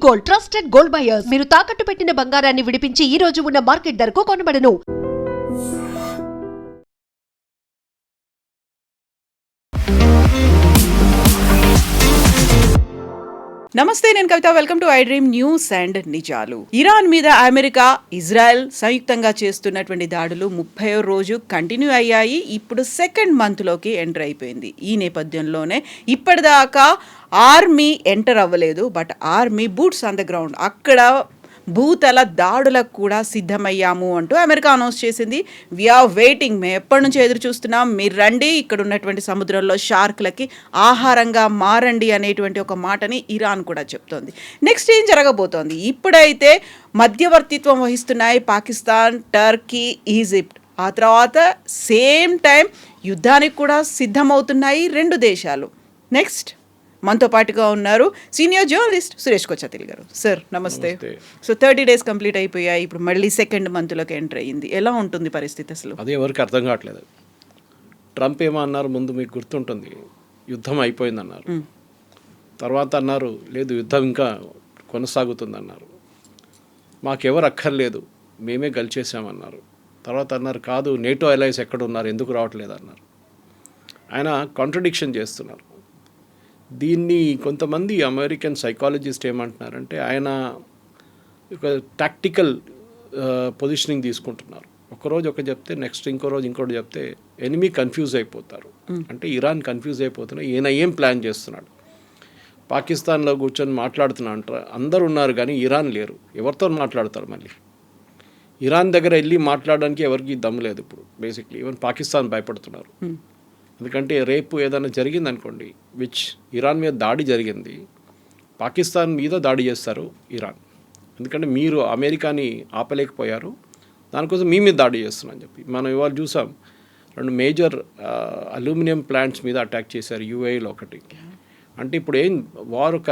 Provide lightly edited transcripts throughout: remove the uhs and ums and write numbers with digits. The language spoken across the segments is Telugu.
Gold, trusted gold buyers. మీరు తాకట్టు పెట్టిన బంగారాన్ని విడిపించి ఈ రోజు ఉన్న మార్కెట్ ధరకు కొనబడను. నమస్తే, నేను Kavitha. Welcome to I dream news and నిజాలు. ఇరాన్ మీద అమెరికా, ఇజ్రాయెల్ సంయుక్తంగా చేస్తున్నటువంటి దాడులు 30వ రోజు కంటిన్యూ అయ్యాయి. ఇప్పుడు సెకండ్ మంత్లోకి ఎంటర్ అయిపోయింది. ఈ నేపథ్యంలోనే ఇప్పటిదాకా ఆర్మీ ఎంటర్ అవ్వలేదు, but army boots on the ground అక్కడ భూతల దాడులకు కూడా సిద్ధమయ్యాము అంటూ అమెరికా అనౌన్స్ చేసింది. వీఆర్ వెయిటింగ్, మేము ఎప్పటి నుంచో ఎదురు చూస్తున్నాం, మీరు రండి, ఇక్కడ ఉన్నటువంటి సముద్రంలో షార్క్లకి ఆహారంగా మారండి అనేటువంటి ఒక మాటని ఇరాన్ కూడా చెప్తోంది. నెక్స్ట్ ఏం జరగబోతోంది? ఇప్పుడైతే మధ్యవర్తిత్వం వహిస్తున్నాయి పాకిస్తాన్, టర్కీ, ఈజిప్ట్. ఆ తర్వాత సేమ్ టైం యుద్ధానికి కూడా సిద్ధమవుతున్నాయి రెండు దేశాలు. నెక్స్ట్ మనతో పాటుగా ఉన్నారు సీనియర్ జర్నలిస్ట్ సురేష్ కొచ్చాతిల్ గారు. సార్ నమస్తే. సో 30 days కంప్లీట్ అయిపోయాయి, ఇప్పుడు మళ్ళీ సెకండ్ మంత్లోకి ఎంటర్ అయ్యింది. ఎలా ఉంటుంది పరిస్థితి అసలు? అది ఎవరికి అర్థం కావట్లేదు. ట్రంప్ ఏమో అన్నారు, ముందు మీకు గుర్తుంటుంది, యుద్ధం అయిపోయిందన్నారు. తర్వాత అన్నారు, లేదు యుద్ధం ఇంకా కొనసాగుతుందన్నారు. మాకెవరు అక్కర్లేదు, మేమే గెలిచేసామన్నారు. తర్వాత అన్నారు, కాదు నేటో అలయన్స్ ఎక్కడ ఉన్నారు, ఎందుకు రావట్లేదు అన్నారు. ఆయన కాంట్రడిక్షన్ చేస్తున్నారు. దీన్ని కొంతమంది అమెరికన్ సైకాలజిస్ట్ ఏమంటున్నారంటే, ఆయన ఒక టాక్టికల్ పొజిషనింగ్ తీసుకుంటున్నారు. ఒకరోజు ఒక చెప్తే నెక్స్ట్ ఇంకో రోజు ఇంకోటి చెప్తే ఎనిమీ కన్ఫ్యూజ్ అయిపోతారు. అంటే ఇరాన్ కన్ఫ్యూజ్ అయిపోతున్నా, ఈయన ఏం ప్లాన్ చేస్తున్నాడు. పాకిస్తాన్లో కూర్చొని మాట్లాడుతున్నా అంటారు, అందరు ఉన్నారు కానీ ఇరాన్ లేరు, ఎవరితో మాట్లాడతారు? మళ్ళీ ఇరాన్ దగ్గర వెళ్ళి మాట్లాడడానికి ఎవరికి దమ్ము లేదు ఇప్పుడు. బేసిక్లీ ఈవెన్ పాకిస్తాన్ భయపడుతున్నారు. ఎందుకంటే రేపు ఏదైనా జరిగింది అనుకోండి, విచ్ ఇరాన్ మీద దాడి జరిగింది, పాకిస్తాన్ మీద దాడి చేస్తారు ఇరాన్. ఎందుకంటే మీరు అమెరికాని ఆపలేకపోయారు, దానికోసం మీ మీద దాడి చేస్తున్నారని చెప్పి. మనం ఇవాళ చూసాం, 2 మేజర్ అల్యూమినియం ప్లాంట్స్ మీద అటాక్ చేశారు, యూఏఈలో ఒకటి. అంటే ఇప్పుడు ఏం వార్ ఒక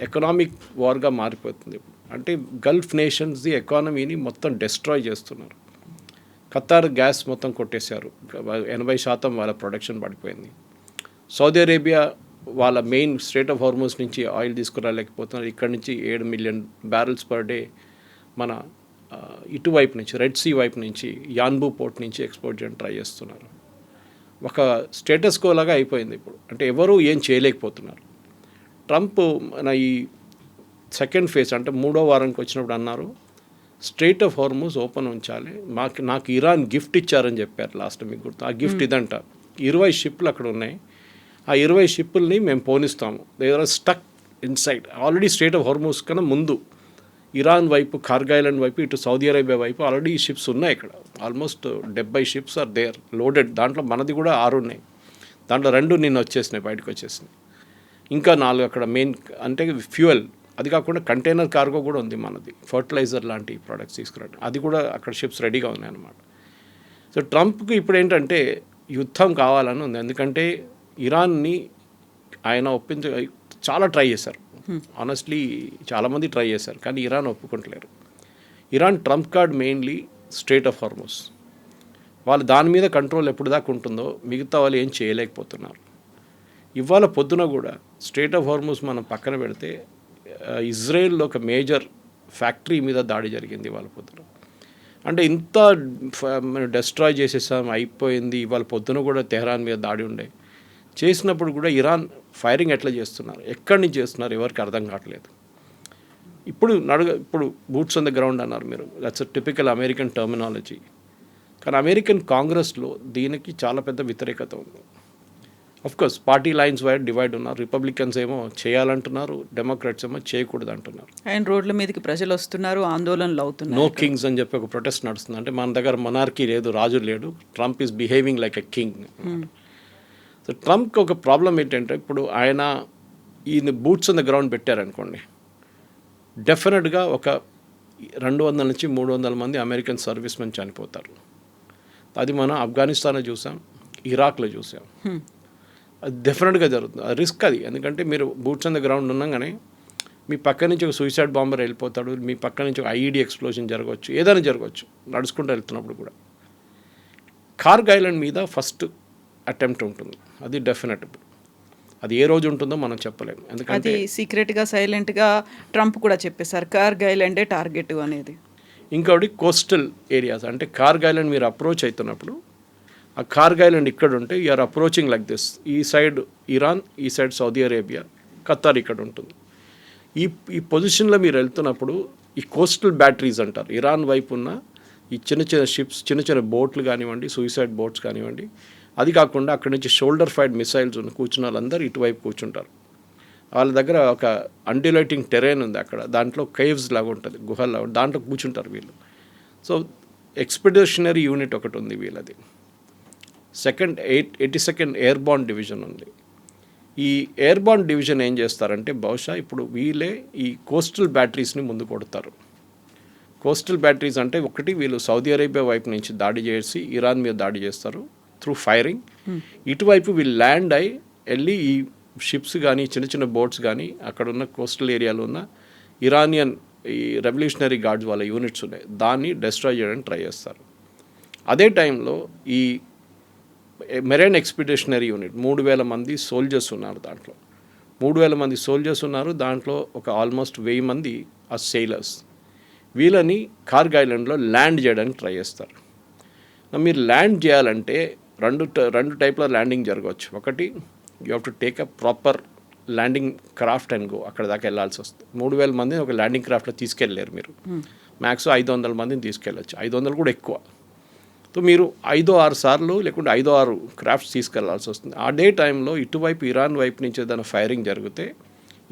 ఎకనామిక్ వార్గా మారిపోతుంది. అంటే గల్ఫ్ నేషన్స్ది ఎకానమీని మొత్తం డెస్ట్రాయ్ చేస్తున్నారు. ఖతార్ గ్యాస్ మొత్తం కొట్టేశారు, 80% వాళ్ళ ప్రొడక్షన్ పడిపోయింది. సౌదీ అరేబియా వాళ్ళ మెయిన్ స్ట్రేట్ ఆఫ్ హార్మోస్ నుంచి ఆయిల్ తీసుకురాలేకపోతున్నారు. ఇక్కడ నుంచి 7 million barrels per day మన ఇటువైపు నుంచి, రెడ్ సీ వైపు నుంచి, యాన్బూ పోర్ట్ నుంచి ఎక్స్పోర్ట్ చేయడం ట్రై చేస్తున్నారు. ఒక స్టేటస్ కో లాగా అయిపోయింది ఇప్పుడు. అంటే ఎవరు ఏం చేయలేకపోతున్నారు. ట్రంప్ మన ఈ సెకండ్ ఫేజ్ అంటే 3వ వారానికి వచ్చినప్పుడు అన్నారు, స్ట్రెయిట్ ఆఫ్ హార్మోస్ ఓపెన్ ఉంచాలి, నాకు ఇరాన్ గిఫ్ట్ ఇచ్చారని చెప్పారు లాస్ట్. మీకు గుర్తు? ఆ గిఫ్ట్ ఇదంట, 20 షిప్లు అక్కడ ఉన్నాయి, ఆ 20 షిప్పుల్ని మేము పోనిస్తాము. There are stuck inside. Already strait of Hormuz కన్నా ముందు ఇరాన్ వైపు, కార్గ్ ఐలాండ్ వైపు, ఇటు సౌదీ అరేబియా వైపు ఆల్రెడీ షిప్స్ ఉన్నాయి. ఇక్కడ almost 70 ships are there loaded. దాంట్లో మనది కూడా 6 ఉన్నాయి. దాంట్లో 2 నిన్న వచ్చేసినాయి, బయటకు వచ్చేసినాయి. ఇంకా 4 అక్కడ మెయిన్ అంటే ఫ్యూయల్. అది కాకుండా కంటైనర్ కార్గో కూడా ఉంది మనది, ఫర్టిలైజర్ లాంటి ప్రోడక్ట్స్ తీసుకురావడం. అది కూడా అక్కడ షిప్స్ రెడీగా ఉన్నాయన్నమాట. సో ట్రంప్కి ఇప్పుడు ఏంటంటే యుద్ధం కావాలని ఉంది. ఎందుకంటే ఇరాన్ని ఆయన చాలా ట్రై చేశారు. ఆనెస్ట్లీ చాలామంది ట్రై చేశారు, కానీ ఇరాన్ ఒప్పుకుంటలేరు. Iran trump card mainly strait of Hormuz. వాళ్ళు దాని మీద కంట్రోల్ ఎప్పుడు దాకా ఉంటుందో మిగతా వాళ్ళు ఏం చేయలేకపోతున్నారు. ఇవాళ పొద్దున కూడా స్ట్రెయిట్ ఆఫ్ హార్మోస్ మనం పక్కన పెడితే ఇజ్రాయెల్లో ఒక మేజర్ ఫ్యాక్టరీ మీద దాడి జరిగింది ఇవాళ పొద్దున. అంటే ఇంత డెస్ట్రాయ్ చేసేసాం, అయిపోయింది. ఇవాళ పొద్దున కూడా తెహరాన్ మీద దాడి ఉండే. చేసినప్పుడు కూడా ఇరాన్ ఫైరింగ్ ఎట్లా చేస్తున్నారు, ఎక్కడి నుంచి చేస్తున్నారు, ఎవరికి అర్థం కావట్లేదు. ఇప్పుడు బూట్స్ ఆన్ ద గ్రౌండ్ అన్నారు మీరు, that's a typical American terminology. కానీ అమెరికన్ కాంగ్రెస్లో దీనికి చాలా పెద్ద వ్యతిరేకత ఉంది. Course party lines wide divide ఉన్నారు. రిపబ్లికన్స్ ఏమో చేయాలంటున్నారు, డెమోక్రాట్స్ ఏమో చేయకూడదు అంటున్నారు. అండ్ రోడ్ల మీదకి ప్రజలు వస్తున్నారు, ఆందోళనలు అవుతున్నారు. నో కింగ్స్ అని చెప్పి ఒక ప్రొటెస్ట్ నడుస్తుంది. అంటే మన దగ్గర మొనార్కీ లేదు, రాజు లేడు, Trump is behaving like a king. So ట్రంప్కి ఒక ప్రాబ్లం ఏంటంటే, ఇప్పుడు ఆయన ఈయన బూట్స్ ఆన్ ద గ్రౌండ్ పెట్టారనుకోండి, డెఫినెట్గా ఒక 200 నుంచి 300 మంది అమెరికన్ సర్వీస్ మెన్ చనిపోతారు. అది మనం ఆఫ్ఘనిస్తాన్లో చూసాం, ఇరాక్లో చూసాం. అది డెఫినెట్గా జరుగుతుంది. అది రిస్క్ అది. ఎందుకంటే మీరు బూట్స్ ఆన్ ద గ్రౌండ్ ఉన్నాగానే మీ పక్క నుంచి ఒక సూసైడ్ బాంబర్ వెళ్ళిపోతాడు, మీ పక్క నుంచి ఒక ఐఈడీ ఎక్స్ప్లోజన్ జరగవచ్చు, ఏదైనా జరగవచ్చు నడుచుకుంటూ వెళ్తున్నప్పుడు కూడా. కార్గ్ ఐలాండ్ మీద ఫస్ట్ అటెంప్ట్ ఉంటుంది, అది డెఫినెట్. అది ఏ రోజు ఉంటుందో మనం చెప్పలేము. అది ఎందుకంటే సీక్రెట్గా సైలెంట్గా ట్రంప్ కూడా చెప్పేశారు కార్గిల్ అండే టార్గెట్ అనేది. ఇంకొకటి కోస్టల్ ఏరియాస్, అంటే కార్గిల్ ఐలాండ్ మీరు అప్రోచ్ అవుతున్నప్పుడు ఆ కార్గిల్ ఐలాండ్ ఇక్కడ ఉంటే యూఆర్ అప్రోచింగ్ లైక్ దిస్. ఈ సైడ్ ఇరాన్, ఈ సైడ్ సౌదీ అరేబియా, ఖతార్ ఇక్కడ ఉంటుంది. ఈ పొజిషన్లో మీరు వెళ్తున్నప్పుడు ఈ కోస్టల్ బ్యాటరీస్ అంటారు, ఇరాన్ వైపు ఉన్న ఈ చిన్న చిన్న షిప్స్, చిన్న చిన్న బోట్లు కానివ్వండి, సూసైడ్ బోట్స్ కానివ్వండి, అది కాకుండా అక్కడి నుంచి షోల్డర్ ఫైర్డ్ మిసైల్స్ ఉన్న కూర్చున్న వాళ్ళందరూ ఇటువైపు కూర్చుంటారు. వాళ్ళ దగ్గర ఒక అన్డిలైటింగ్ టెరైన్ ఉంది అక్కడ, దాంట్లో కేవ్స్ లాగా ఉంటుంది, గుహల్లా, దాంట్లో కూర్చుంటారు వీళ్ళు. సో ఎక్స్పెడిషనరీ యూనిట్ ఒకటి ఉంది వీళ్ళది. 82nd ఎయిర్బార్న్ డివిజన్ ఉంది. ఈ ఎయిర్బార్న్ డివిజన్ ఏం చేస్తారంటే బహుశా ఇప్పుడు వీళ్ళే ఈ కోస్టల్ బ్యాటరీస్ని ముందు కొడతారు. కోస్టల్ బ్యాటరీస్ అంటే ఒకటి, వీళ్ళు సౌదీ అరేబియా వైపు నుంచి దాడి చేసి ఇరాన్ మీద దాడి చేస్తారు త్రూ ఫైరింగ్. ఇటువైపు వీళ్ళు ల్యాండ్ అయి వెళ్ళి ఈ షిప్స్ కానీ చిన్న చిన్న బోట్స్ కానీ అక్కడ ఉన్న కోస్టల్ ఏరియాలో ఉన్న ఇరానియన్ ఈ రెవల్యూషనరీ గార్డ్స్ వాళ్ళ యూనిట్స్ ఉన్నాయి, దాన్ని డెస్ట్రాయ్ చేయడానికి ట్రై చేస్తారు. అదే టైంలో ఈ మెరైన్ ఎక్స్పెడిషనరీ యూనిట్ 3000 మంది సోల్జర్స్ ఉన్నారు, దాంట్లో 3000 మంది సోల్జర్స్ ఉన్నారు, దాంట్లో ఒక ఆల్మోస్ట్ 1000 మంది ఆ సెయిలర్స్. వీళ్ళని కార్గిల్ ఐలాండ్లో ల్యాండ్ చేయడానికి ట్రై చేస్తారు. మీరు ల్యాండ్ చేయాలంటే రెండు టైప్ల ల్యాండింగ్ జరగవచ్చు. ఒకటి, you have to take a proper landing craft and go, అక్కడ దాకా వెళ్ళాల్సి వస్తుంది. 3000 మందిని ఒక ల్యాండింగ్ క్రాఫ్ట్లో తీసుకెళ్ళలేరు మీరు, మ్యాక్స్ 500 మందిని తీసుకెళ్ళచ్చు, 500 కూడా ఎక్కువ. సో మీరు 5-6 సార్లు లేకుంటే 5-6 క్రాఫ్ట్స్ తీసుకెళ్లాల్సి వస్తుంది. అదే టైంలో ఇటువైపు ఇరాన్ వైపు నుంచి ఏదైనా ఫైరింగ్ జరిగితే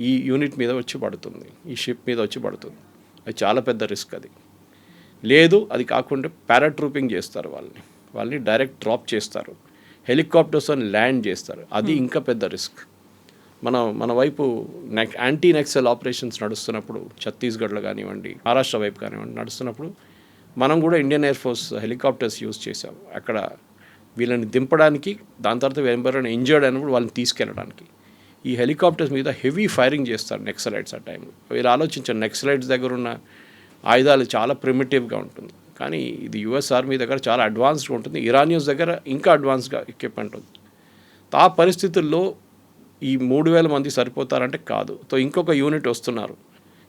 ఈ యూనిట్ మీద వచ్చి పడుతుంది, ఈ షిప్ మీద వచ్చి పడుతుంది. అది చాలా పెద్ద రిస్క్. అది లేదు, అది కాకుండా పారాట్రూపింగ్ చేస్తారు, వాళ్ళని డైరెక్ట్ డ్రాప్ చేస్తారు, హెలికాప్టర్స్తో ల్యాండ్ చేస్తారు, అది ఇంకా పెద్ద రిస్క్. మన వైపు యాంటీ నెక్సల్ ఆపరేషన్స్ నడుస్తున్నప్పుడు ఛత్తీస్గఢ్లో కానివ్వండి, మహారాష్ట్ర వైపు కానివ్వండి నడుస్తున్నప్పుడు మనం కూడా Indian air force helicopters use చేసాం అక్కడ వీళ్ళని దింపడానికి. దాని తర్వాత ఎవరైనా ఇంజర్డ్ అయినప్పుడు వాళ్ళని తీసుకెళ్ళడానికి ఈ హెలికాప్టర్స్ మీద హెవీ ఫైరింగ్ చేస్తారు నెక్సలైట్స్ ఆ టైంలో. వీళ్ళు ఆలోచించారు, నెక్సలైట్స్ దగ్గర ఉన్న ఆయుధాలు చాలా ప్రిమిటివ్గా ఉంటుంది, కానీ ఇది యుఎస్ ఆర్మీ దగ్గర చాలా అడ్వాన్స్గా ఉంటుంది, ఇరానియన్స్ దగ్గర ఇంకా అడ్వాన్స్గా ఎక్విప్మెంట్ ఉంది. ఆ పరిస్థితుల్లో ఈ 3000 మంది సరిపోతారంటే కాదు. సో ఇంకొక యూనిట్ వస్తున్నారు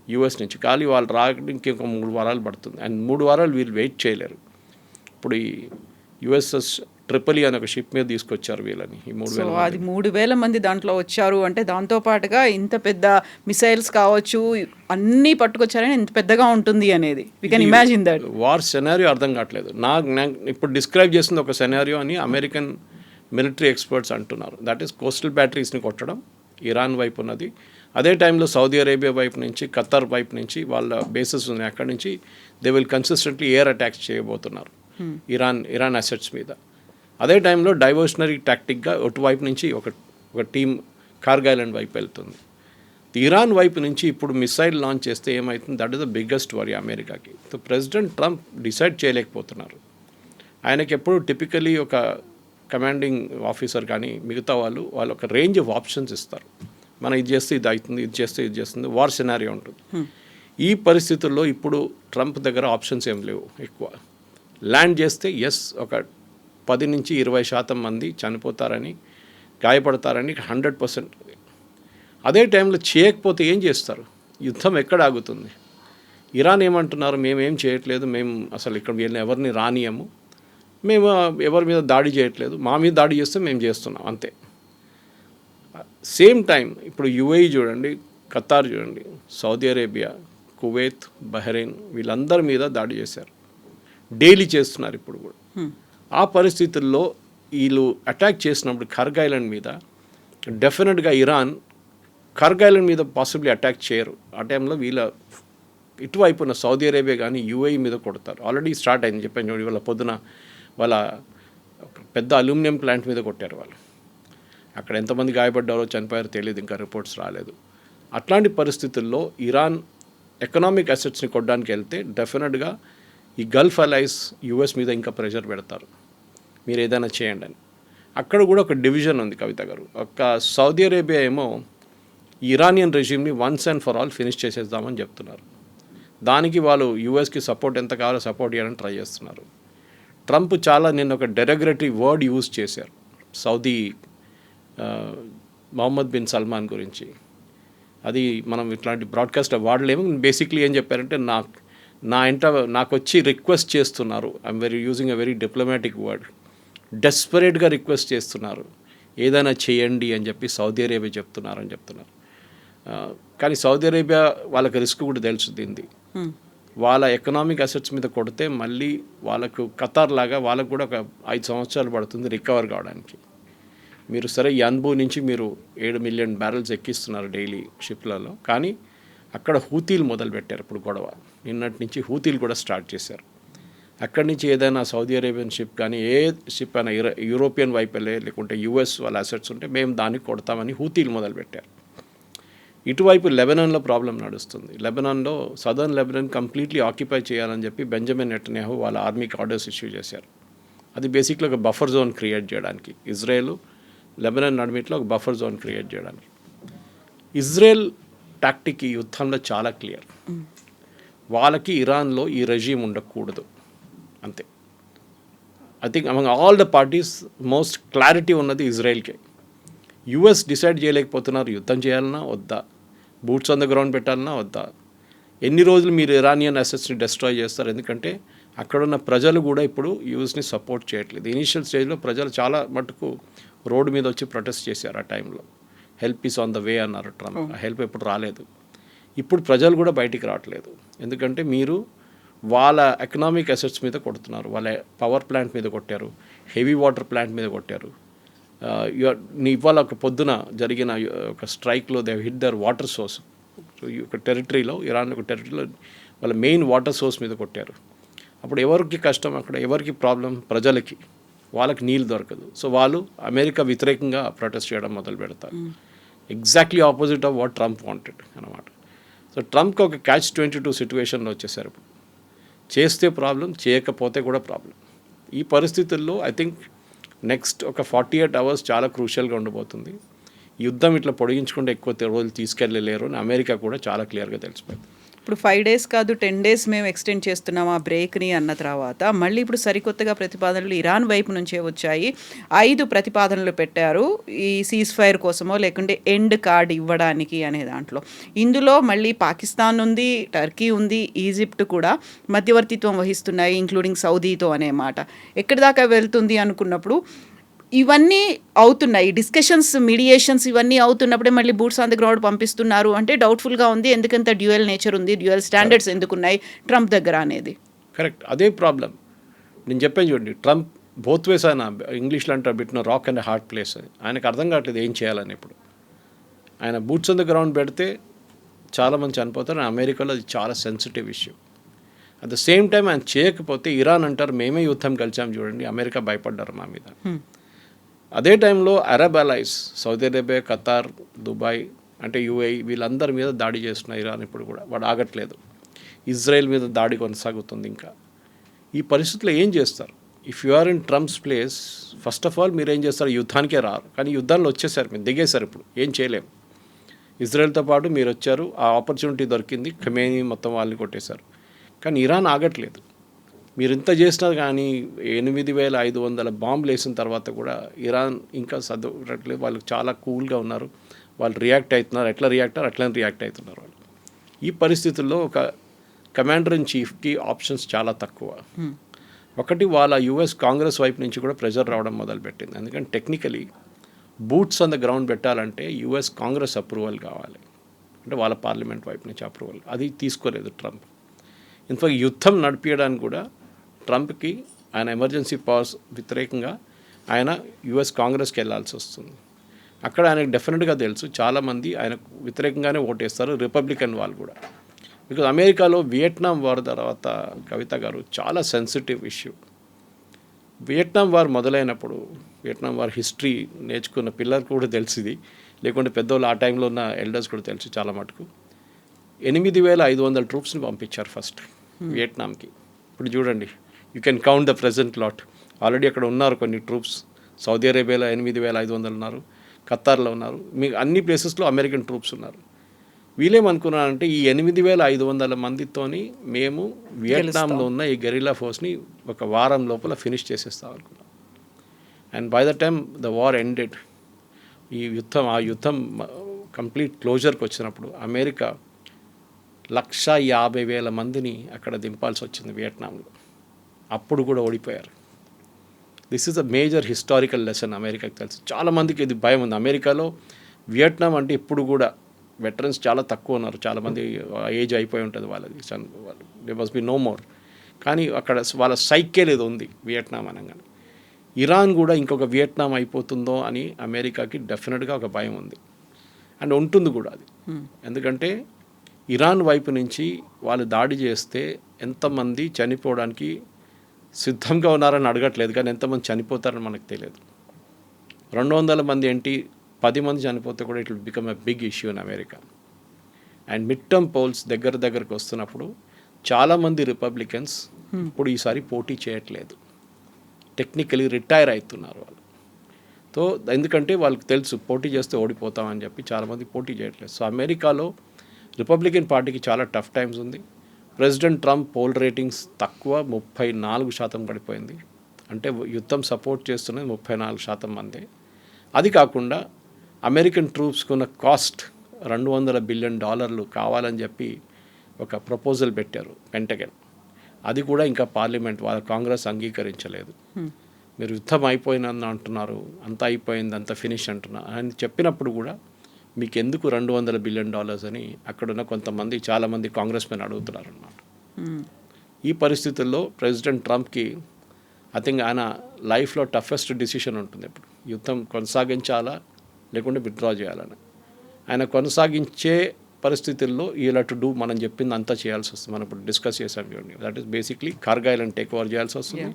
యూఎస్ నుంచి, కానీ వాళ్ళు రావడానికి ఇంకొక 3 వారాలు పడుతుంది. అండ్ 3 వారాలు వీళ్ళు వెయిట్ చేయలేరు. ఇప్పుడు ఈ యుఎస్ఎస్ ట్రిపుల్ అని ఒక షిప్ మీద తీసుకొచ్చారు వీళ్ళని, ఈ 3000. అది 3000 మంది దాంట్లో వచ్చారు అంటే దాంతోపాటుగా ఇంత పెద్ద మిసైల్స్ కావచ్చు అన్నీ పట్టుకొచ్చారని ఎంత పెద్దగా ఉంటుంది అనేది we can imagine that. War scenario అర్థం కావట్లేదు నాకు ఇప్పుడు డిస్క్రైబ్ చేసింది ఒక సెనారియో అని అమెరికన్ మిలిటరీ ఎక్స్పర్ట్స్ అంటున్నారు. దట్ ఈస్ కోస్టల్ బ్యాటరీస్ని కొట్టడం ఇరాన్ వైపు ఉన్నది. అదే టైంలో సౌదీ అరేబియా వైపు నుంచి, ఖతార్ వైపు నుంచి వాళ్ళ బేసెస్ ఉన్నాయి, అక్కడి నుంచి they will consistently air attacks చేయబోతున్నారు ఇరాన్ అసెట్స్ మీద. అదే టైంలో డైవర్షనరీ టాక్టిక్గా అటువైపు నుంచి ఒక టీం కార్గిల్ ఐలాండ్ వైపు వెళ్తుంది. ఇరాన్ వైపు నుంచి ఇప్పుడు మిసైల్ లాంచ్ చేస్తే ఏమవుతుంది, that is the biggest worry అమెరికాకి. సో ప్రెసిడెంట్ ట్రంప్ డిసైడ్ చేయలేకపోతున్నారు. ఆయనకి ఎప్పుడు టిపికలీ ఒక కమాండింగ్ ఆఫీసర్ కానీ మిగతా వాళ్ళు ఒక రేంజ్ ఆఫ్ ఆప్షన్స్ ఇస్తారు. మనం ఇది చేస్తే ఇది అవుతుంది, ఇది చేస్తే ఇది చేస్తుంది, వార్ సినారియో ఉంటుంది. ఈ పరిస్థితుల్లో ఇప్పుడు ట్రంప్ దగ్గర ఆప్షన్స్ ఏం లేవు ఎక్కువ. ల్యాండ్ చేస్తే ఒక 10-20% మంది చనిపోతారని, గాయపడతారని 100%. అదే టైంలో చేయకపోతే ఏం చేస్తారు, యుద్ధం ఎక్కడ ఆగుతుంది? ఇరాన్ ఏమంటున్నారు, మేమేం చేయట్లేదు, మేము అసలు ఇక్కడ వీళ్ళని ఎవరిని రానియము, మేము ఎవరి మీద దాడి చేయట్లేదు, మా మీద దాడి చేస్తే మేము చేస్తున్నాం అంతే. సేమ్ టైం ఇప్పుడు యుఏఈ చూడండి, ఖతార్ చూడండి, సౌదీ అరేబియా, కువైత్, బహ్రెయిన్ వీళ్ళందరి మీద దాడి చేశారు, డైలీ చేస్తున్నారు ఇప్పుడు కూడా. ఆ పరిస్థితుల్లో వీళ్ళు అటాక్ చేసినప్పుడు కార్గిల్ ఐలాండ్ మీద డెఫినెట్గా ఇరాన్ కార్గిల్ ఐలాండ్ మీద పాసిబ్లీ అటాక్ చేయరు. ఆ టైంలో వీళ్ళ ఇటువైపున సౌదీ అరేబియా కానీ యుఏఈ మీద కొడతారు. ఆల్రెడీ స్టార్ట్ అయింది చెప్పాను చూడండి, వాళ్ళ పొద్దున వాళ్ళ పెద్ద అల్యూమినియం ప్లాంట్ మీద కొట్టారు వాళ్ళు. అక్కడ ఎంతమంది గాయపడ్డారో చనిపోయారో తెలియదు, ఇంకా రిపోర్ట్స్ రాలేదు. అట్లాంటి పరిస్థితుల్లో ఇరాన్ ఎకనామిక్ అసెట్స్ని కొట్టడానికి వెళ్తే డెఫినెట్గా ఈ గల్ఫ్ అలైస్ యుఎస్ మీద ఇంకా ప్రెషర్ పెడతారు, మీరు ఏదైనా చేయండి అని. అక్కడ కూడా ఒక డివిజన్ ఉంది కవిత గారు. ఒక సౌదీ అరేబియా ఏమో ఇరానియన్ రెజ్యూమ్ని once and for all finish చేసేద్దామని చెప్తున్నారు. దానికి వాళ్ళు యుఎస్కి సపోర్ట్ ఎంత కావాలో సపోర్ట్ చేయడానికి ట్రై చేస్తున్నారు. ట్రంప్ నిన్న ఒక డెరగరేటివ్ వర్డ్ యూజ్ చేశారు సౌదీ మొహమ్మద్ బిన్ సల్మాన్ గురించి. అది మనం ఇట్లాంటి బ్రాడ్కాస్ట్ వాడలేము. బేసిక్లీ ఏం చెప్పారంటే నాకు వచ్చి రిక్వెస్ట్ చేస్తున్నారు. I'm using a very diplomatic word. డెస్పరేట్గా రిక్వెస్ట్ చేస్తున్నారు, ఏదైనా చేయండి అని చెప్పి సౌదీ అరేబియా చెప్తున్నారు. కానీ సౌదీ అరేబియా వాళ్ళకి రిస్క్ కూడా తెలుసు దీన్ని. వాళ్ళ ఎకనామిక్ అసెట్స్ మీద కొడితే మళ్ళీ వాళ్ళకు ఖతార్ లాగా వాళ్ళకు కూడా ఒక 5 సంవత్సరాలు పడుతుంది రికవర్ కావడానికి. మీరు సరే యన్బూ నుంచి మీరు 7 మిలియన్ బ్యారెల్స్ ఎక్కిస్తున్నారు డైలీ షిప్లలో, కానీ అక్కడ హూతీలు మొదలుపెట్టారు ఇప్పుడు గొడవ. నిన్నటి నుంచి హూతీలు కూడా స్టార్ట్ చేశారు. అక్కడి నుంచి ఏదైనా సౌదీ అరేబియన్ షిప్ కానీ ఏ షిప్ అయినా యూరోపియన్ వైపు వెళ్ళే లేకుంటే యుఎస్ వాళ్ళ అసెట్స్ ఉంటే మేము దానికి కొడతామని హూతీలు మొదలుపెట్టారు. ఇటువైపు లెబనాన్లో ప్రాబ్లం నడుస్తుంది. లెబనాన్లో సదర్న్ లెబనాన్ కంప్లీట్లీ ఆక్యుపై చేయాలని చెప్పి బెంజమిన్ నెటన్యాహు వాళ్ళ ఆర్మీకి ఆర్డర్స్ ఇష్యూ చేశారు. అది బేసిక్లీ ఒక బఫర్ జోన్ క్రియేట్ చేయడానికి, ఇజ్రాయెల్ లెబనాన్ నడిమిట్లో ఒక బఫర్ జోన్ క్రియేట్ చేయడానికి. ఇజ్రాయెల్ టాక్టిక్ ఈ యుద్ధంలో చాలా క్లియర్. వాళ్ళకి ఇరాన్లో ఈ రెజీమ్ ఉండకూడదు అంతే. I think among all the parties most clarity ఉన్నది ఇజ్రాయెల్కే. యుఎస్ డిసైడ్ చేయలేకపోతున్నారు యుద్ధం చేయాలన్నా వద్దా, బూట్స్ ఆన్ ద గ్రౌండ్ పెట్టాలన్నా వద్దా, ఎన్ని రోజులు మీరు ఇరానియన్ అసెట్స్ని డెస్ట్రాయ్ చేస్తారు. ఎందుకంటే అక్కడున్న ప్రజలు కూడా ఇప్పుడు యూఎస్ని సపోర్ట్ చేయట్లేదు. ఇనీషియల్ స్టేజ్లో ప్రజలు చాలా మటుకు రోడ్డు మీద వచ్చి ప్రొటెస్ట్ చేశారు. ఆ టైంలో help is on the way అన్నారు ట్రంప్. ఆ హెల్ప్ ఎప్పుడు రాలేదు. ఇప్పుడు ప్రజలు కూడా బయటికి రావట్లేదు. ఎందుకంటే మీరు వాళ్ళ ఎకనామిక్ అసెట్స్ మీద కొడుతున్నారు. వాళ్ళ పవర్ ప్లాంట్ మీద కొట్టారు, హెవీ వాటర్ ప్లాంట్ మీద కొట్టారు. ఇవాళ ఒక పొద్దున జరిగిన ఒక స్ట్రైక్లో they hit their water source. ఒక టెరిటరీలో, ఇరాన్ ఒక టెరిటరీలో వాళ్ళ మెయిన్ వాటర్ సోర్స్ మీద కొట్టారు. అప్పుడు ఎవరికి కష్టం, అక్కడ ఎవరికి ప్రాబ్లం, ప్రజలకి. వాళ్ళకి నీళ్ళు దొరకదు. సో వాళ్ళు అమెరికా వ్యతిరేకంగా ప్రొటెస్ట్ చేయడం మొదలు పెడతారు. Exactly opposite of what Trump wanted అనమాట. సో ట్రంప్కి ఒక catch-22 సిచ్యువేషన్లో వచ్చేసారు. చేస్తే ప్రాబ్లం, చేయకపోతే కూడా ప్రాబ్లం. ఈ పరిస్థితుల్లో ఐ థింక్ నెక్స్ట్ ఒక 48 అవర్స్ చాలా క్రూషియల్గా ఉండబోతుంది. యుద్ధం ఇట్లా పొడిగించుకుంటే ఎక్కువ రోజులు తీసుకెళ్ళలేరు అని అమెరికా కూడా చాలా క్లియర్గా తెలిసిపోయింది. ఇప్పుడు 5 days కాదు 10 days మేము ఎక్స్టెండ్ చేస్తున్నాం ఆ బ్రేక్ని అన్న తర్వాత మళ్ళీ ఇప్పుడు సరికొత్తగా ప్రతిపాదనలు ఇరాన్ వైపు నుంచే వచ్చాయి. 5 ప్రతిపాదనలు పెట్టారు ఈ సీజ్ ఫైర్ కోసమో లేకుంటే ఎండ్ కార్డ్ ఇవ్వడానికి అనే దాంట్లో. ఇందులో మళ్ళీ పాకిస్తాన్ ఉంది, టర్కీ ఉంది, ఈజిప్ట్ కూడా మధ్యవర్తిత్వం వహిస్తున్నాయి, ఇంక్లూడింగ్ సౌదీతో అనే మాట. ఎక్కడి దాకా వెళ్తుంది అనుకున్నప్పుడు ఇవన్నీ అవుతున్నాయి, డిస్కషన్స్, మీడియేషన్స్ ఇవన్నీ అవుతున్నప్పుడే మళ్ళీ బూట్స్ ఆన్ ద గ్రౌండ్ పంపిస్తున్నారు అంటే డౌట్ఫుల్గా ఉంది. ఎందుకంత డ్యూయల్ నేచర్ ఉంది, డ్యూయల్ స్టాండర్డ్స్ ఎందుకున్నాయి ట్రంప్ దగ్గర అనేది. కరెక్ట్, అదే ప్రాబ్లం. నేను చెప్పాను చూడండి, ట్రంప్ బోత్ వేస్ ఆయన ఇంగ్లీష్లో అంటారు బిట్న రాక్ అండ్ హార్డ్ ప్లేస్ అని. ఆయనకు అర్థం కావట్లేదు ఏం చేయాలని. ఇప్పుడు ఆయన బూట్స్ ఆన్ ద గ్రౌండ్ పెడితే చాలామంది చనిపోతారు. అమెరికాలో అది చాలా sensitive issue. At the same time ఆయన చేయకపోతే ఇరాన్ అంటారు మేమే యుద్ధం కలిసాం చూడండి, అమెరికా భయపడ్డారు మా మీద. అదే టైంలో Arab allies, Saudi Arabia, Qatar, Dubai అంటే యూఏఈ, వీళ్ళందరి మీద దాడి చేస్తున్న ఇరాన్ ఇప్పుడు కూడా వాడు ఆగట్లేదు. ఇజ్రాయెల్ మీద దాడి కొనసాగుతుంది. ఇంకా ఈ పరిస్థితుల్లో ఏం చేస్తారు? If you are in Trump's place, first of all మీరు ఏం చేస్తారు? యుద్ధానికే రారు. కానీ యుద్ధాల్లో వచ్చేసారు, మీరు దిగేశారు. ఇప్పుడు ఏం చేయలేము. ఇజ్రాయెల్తో పాటు మీరు వచ్చారు, ఆ ఆపర్చునిటీ దొరికింది, ఖమేనీ మొత్తం వాళ్ళని కొట్టేశారు. కానీ ఇరాన్ ఆగట్లేదు. మీరు ఇంత చేసినా కానీ 8500 బాంబులు వేసిన తర్వాత కూడా ఇరాన్ ఇంకా చదవట్లేదు. వాళ్ళు చాలా కూల్గా ఉన్నారు. వాళ్ళు రియాక్ట్ అవుతున్నారు. ఎట్లా రియాక్ట్ అయ్యారు అట్లనే రియాక్ట్ అవుతున్నారు వాళ్ళు. ఈ పరిస్థితుల్లో ఒక కమాండర్ ఇన్ చీఫ్కి ఆప్షన్స్ చాలా తక్కువ. ఒకటి, వాళ్ళ యుఎస్ కాంగ్రెస్ వైపు నుంచి కూడా ప్రెజర్ రావడం మొదలుపెట్టింది. ఎందుకంటే technically boots on the ground పెట్టాలంటే యుఎస్ కాంగ్రెస్ అప్రూవల్ కావాలి, అంటే వాళ్ళ పార్లమెంట్ వైపు నుంచి అప్రూవల్. అది తీసుకోలేదు ట్రంప్. ఇన్ఫాక్ట్ యుద్ధం నడిపించడానికి కూడా ట్రంప్కి ఆయన ఎమర్జెన్సీ పవర్స్ వ్యతిరేకంగా ఆయన యుఎస్ కాంగ్రెస్కి వెళ్ళాల్సి వస్తుంది. అక్కడ ఆయనకు డెఫినెట్గా తెలుసు చాలామంది ఆయనకు వ్యతిరేకంగానే ఓటేస్తారు, రిపబ్లికన్ వాళ్ళు కూడా. బికాజ్ అమెరికాలో వియట్నాం వార్ తర్వాత కవిత గారు చాలా సెన్సిటివ్ ఇష్యూ. వియట్నాం వార్ మొదలైనప్పుడు, వియట్నాం వార్ హిస్టరీ నేర్చుకున్న పిల్లలకు కూడా తెలిసింది, లేకుంటే పెద్దోళ్ళు ఆ టైంలో ఉన్న ఎల్డర్స్ కూడా తెలుసు చాలా మటుకు. 8500 ట్రూప్స్ని పంపించారు ఫస్ట్ వియట్నాంకి. ఇప్పుడు చూడండి, you can count the present lot. Already అక్కడ ఉన్నారు కొన్ని ట్రూప్స్. సౌదీ అరేబియాలో 8500 ఉన్నారు, ఖతార్లో ఉన్నారు, మీకు అన్ని ప్లేసెస్లో అమెరికన్ ట్రూప్స్ ఉన్నారు. వీళ్ళేమనుకున్నారంటే ఈ 8500 మందితోని మేము వియట్నాంలో ఉన్న ఈ గెరిల్లా ఫోర్స్ని ఒక వారం లోపల ఫినిష్ చేసేస్తాం అనుకున్నాం. And by the time the war ended, ఆ యుద్ధం కంప్లీట్ క్లోజర్కి వచ్చినప్పుడు అమెరికా 150,000 మందిని అక్కడ దింపాల్సి వచ్చింది వియట్నాంలో. అప్పుడు కూడా ఓడిపోయారు. This is a major historical lesson అమెరికాకి తెలుసు. చాలామందికి ఇది భయం ఉంది. అమెరికాలో వియట్నాం అంటే ఇప్పుడు కూడా వెటరన్స్ చాలా తక్కువ ఉన్నారు. చాలామంది ఏజ్ అయిపోయి ఉంటుంది వాళ్ళది, they must be no more. కానీ అక్కడ వాళ్ళ సైకిల్ ఏదో ఉంది వియట్నాం అనగానే. ఇరాన్ కూడా ఇంకొక వియట్నాం అయిపోతుందో అని అమెరికాకి డెఫినెట్గా ఒక భయం ఉంది, అండ్ ఉంటుంది కూడా అది. ఎందుకంటే ఇరాన్ వైపు నుంచి వాళ్ళు దాడి చేస్తే ఎంతమంది చనిపోవడానికి సిద్ధంగా ఉన్నారని అడగట్లేదు, కానీ ఎంతమంది చనిపోతారని మనకు తెలియదు. 200 మంది ఏంటి, 10 మంది చనిపోతే కూడా it will become a big issue in America. And mid term polls దగ్గరకు వస్తున్నప్పుడు చాలామంది రిపబ్లికన్స్ ఇప్పుడు ఈసారి పోటీ చేయట్లేదు, టెక్నికలీ రిటైర్ అవుతున్నారు వాళ్ళు. సో ఎందుకంటే వాళ్ళకి తెలుసు పోటీ చేస్తే ఓడిపోతామని చెప్పి చాలామంది పోటీ చేయట్లేదు. సో అమెరికాలో రిపబ్లికన్ పార్టీకి చాలా టఫ్ టైమ్స్ ఉంది. ప్రెసిడెంట్ ట్రంప్ పోల్ రేటింగ్స్ తక్కువ, 34% పడిపోయింది. అంటే యుద్ధం సపోర్ట్ చేస్తున్నది 34% మందే. అది కాకుండా అమెరికన్ ట్రూప్స్కున్న కాస్ట్ $200 బిలియన్ కావాలని చెప్పి ఒక ప్రపోజల్ పెట్టారు పెంటగన్. అది కూడా ఇంకా పార్లమెంట్ వాళ్ళ కాంగ్రెస్ అంగీకరించలేదు. మీరు యుద్ధం అయిపోయిందని అంటున్నారు, అంతా అయిపోయింది, అంతా ఫినిష్ అంటున్నారు అని చెప్పినప్పుడు కూడా మీకు ఎందుకు $200 బిలియన్ అని అక్కడున్న కొంతమంది చాలామంది కాంగ్రెస్ మెన్ అడుగుతున్నారు అన్నమాట. ఈ పరిస్థితుల్లో ప్రెసిడెంట్ ట్రంప్కి ఐ థింక్ ఆయన లైఫ్లో టఫెస్ట్ డిసిషన్ ఉంటుంది ఇప్పుడు, యుద్ధం కొనసాగించాలా లేకుంటే విత్డ్రా చేయాలని. ఆయన కొనసాగించే పరిస్థితుల్లో ఇలా టు డూ మనం చెప్పింది అంతా చేయాల్సి వస్తుంది. మనం ఇప్పుడు డిస్కస్ చేసాం చూడండి, that is basically Kargil and take over చేయాల్సి వస్తుంది.